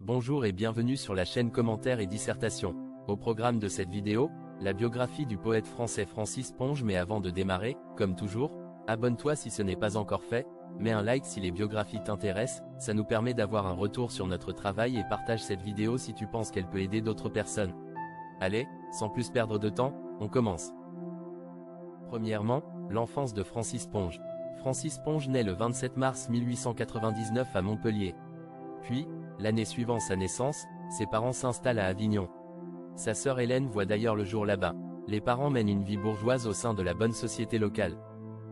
Bonjour et bienvenue sur la chaîne Commentaires et Dissertations. Au programme de cette vidéo, la biographie du poète français Francis Ponge. Mais avant de démarrer, comme toujours, abonne-toi si ce n'est pas encore fait, mets un like si les biographies t'intéressent, ça nous permet d'avoir un retour sur notre travail et partage cette vidéo si tu penses qu'elle peut aider d'autres personnes. Allez, sans plus perdre de temps, on commence. Premièrement, l'enfance de Francis Ponge. Francis Ponge naît le 27 mars 1899 à Montpellier. Puis, l'année suivant sa naissance, ses parents s'installent à Avignon. Sa sœur Hélène voit d'ailleurs le jour là-bas. Les parents mènent une vie bourgeoise au sein de la bonne société locale.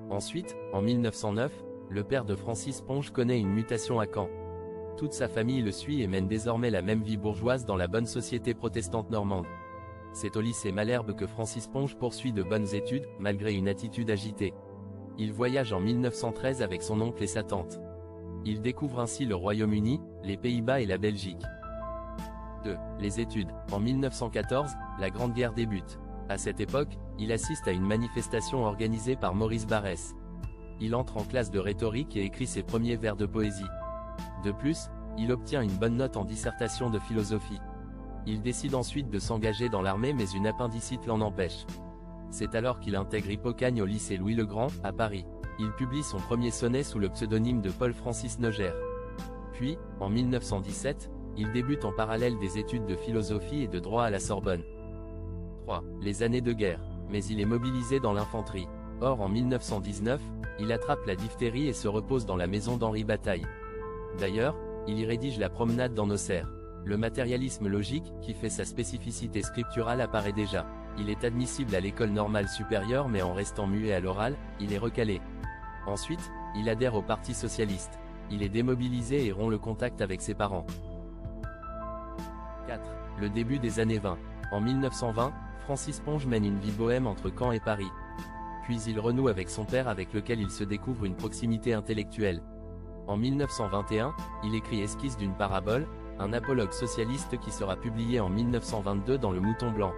Ensuite, en 1909, le père de Francis Ponge connaît une mutation à Caen. Toute sa famille le suit et mène désormais la même vie bourgeoise dans la bonne société protestante normande. C'est au lycée Malherbe que Francis Ponge poursuit de bonnes études, malgré une attitude agitée. Il voyage en 1913 avec son oncle et sa tante. Il découvre ainsi le Royaume-Uni, les Pays-Bas et la Belgique. 2. Les études. En 1914, la Grande Guerre débute. À cette époque, il assiste à une manifestation organisée par Maurice Barrès. Il entre en classe de rhétorique et écrit ses premiers vers de poésie. De plus, il obtient une bonne note en dissertation de philosophie. Il décide ensuite de s'engager dans l'armée mais une appendicite l'en empêche. C'est alors qu'il intègre Hippocagne au lycée Louis-le-Grand, à Paris. Il publie son premier sonnet sous le pseudonyme de Paul-Francis Noger. Puis, en 1917, il débute en parallèle des études de philosophie et de droit à la Sorbonne. 3. Les années de guerre. Mais il est mobilisé dans l'infanterie. Or en 1919, il attrape la diphtérie et se repose dans la maison d'Henri Bataille. D'ailleurs, il y rédige La promenade dans nos serres. Le matérialisme logique, qui fait sa spécificité scripturale, apparaît déjà. Il est admissible à l'école normale supérieure mais en restant muet à l'oral, il est recalé. Ensuite, il adhère au Parti socialiste. Il est démobilisé et rompt le contact avec ses parents. 4. Le début des années 20. En 1920, Francis Ponge mène une vie bohème entre Caen et Paris. Puis il renoue avec son père avec lequel il se découvre une proximité intellectuelle. En 1921, il écrit Esquisse d'une parabole, un apologue socialiste qui sera publié en 1922 dans Le Mouton Blanc.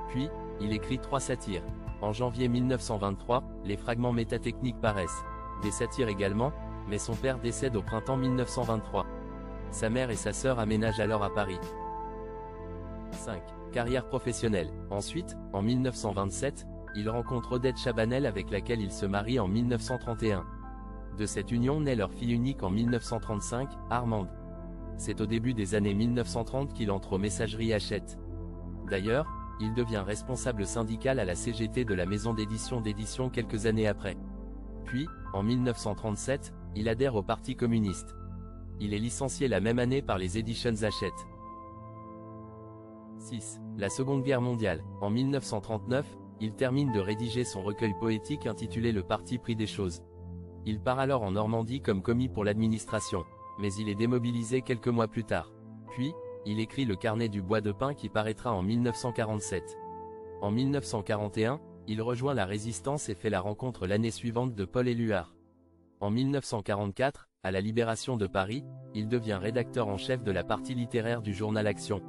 Puis, il écrit 3 satires. En janvier 1923, les fragments métatechniques paraissent. Des satires également, mais son père décède au printemps 1923. Sa mère et sa sœur aménagent alors à Paris. 5. Carrière professionnelle. Ensuite, en 1927, il rencontre Odette Chabanel avec laquelle il se marie en 1931. De cette union naît leur fille unique en 1935, Armande. C'est au début des années 1930 qu'il entre aux messageries Hachette. D'ailleurs, il devient responsable syndical à la CGT de la maison d'édition quelques années après. Puis, en 1937, il adhère au Parti communiste. Il est licencié la même année par les éditions Hachette. 6. La Seconde Guerre mondiale. En 1939, il termine de rédiger son recueil poétique intitulé Le parti pris des choses. Il part alors en Normandie comme commis pour l'administration, mais il est démobilisé quelques mois plus tard. Puis, il écrit Le carnet du bois de pin qui paraîtra en 1947. En 1941, il rejoint la Résistance et fait la rencontre l'année suivante de Paul Éluard. En 1944, à la Libération de Paris, il devient rédacteur en chef de la partie littéraire du journal Action.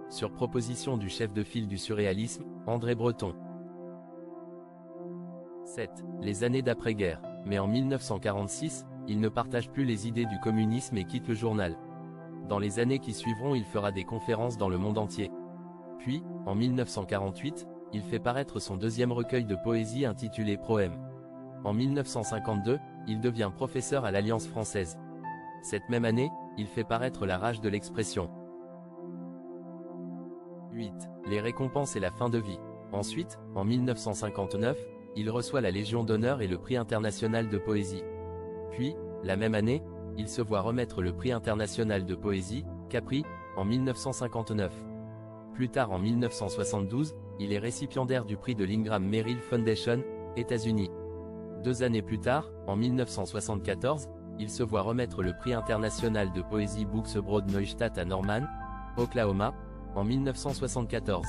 Sur proposition du chef de file du surréalisme, André Breton. 7. Les années d'après-guerre. Mais en 1946, il ne partage plus les idées du communisme et quitte le journal. Dans les années qui suivront, il fera des conférences dans le monde entier. Puis, en 1948, il fait paraître son deuxième recueil de poésie intitulé Proème. En 1952, il devient professeur à l'Alliance française. Cette même année, il fait paraître La rage de l'expression. 8. Les récompenses et la fin de vie. Ensuite, en 1959, il reçoit la Légion d'honneur et le prix international de poésie. Puis, la même année, il se voit remettre le prix international de poésie, Capri, en 1959. Plus tard en 1972, il est récipiendaire du prix de l'Ingram Merrill Foundation, États-Unis. 2 années plus tard, en 1974, il se voit remettre le prix international de poésie Books Abroad Neustadt à Norman, Oklahoma, en 1974.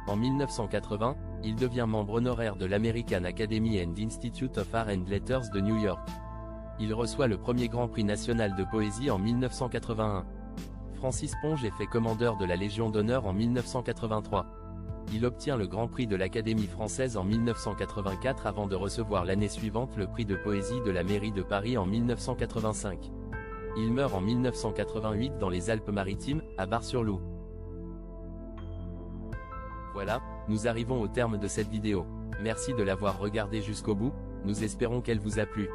En 1980, il devient membre honoraire de l'American Academy and Institute of Art and Letters de New York. Il reçoit le premier Grand Prix national de poésie en 1981. Francis Ponge est fait commandeur de la Légion d'honneur en 1983. Il obtient le Grand Prix de l'Académie française en 1984 avant de recevoir l'année suivante le prix de poésie de la mairie de Paris en 1985. Il meurt en 1988 dans les Alpes-Maritimes, à Bar-sur-Loup. Voilà, nous arrivons au terme de cette vidéo. Merci de l'avoir regardée jusqu'au bout, nous espérons qu'elle vous a plu.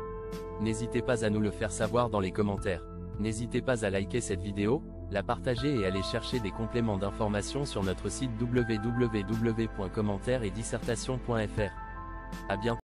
N'hésitez pas à nous le faire savoir dans les commentaires. N'hésitez pas à liker cette vidéo, la partager et aller chercher des compléments d'information sur notre site www.commentaires-et-dissertation.fr. À bientôt.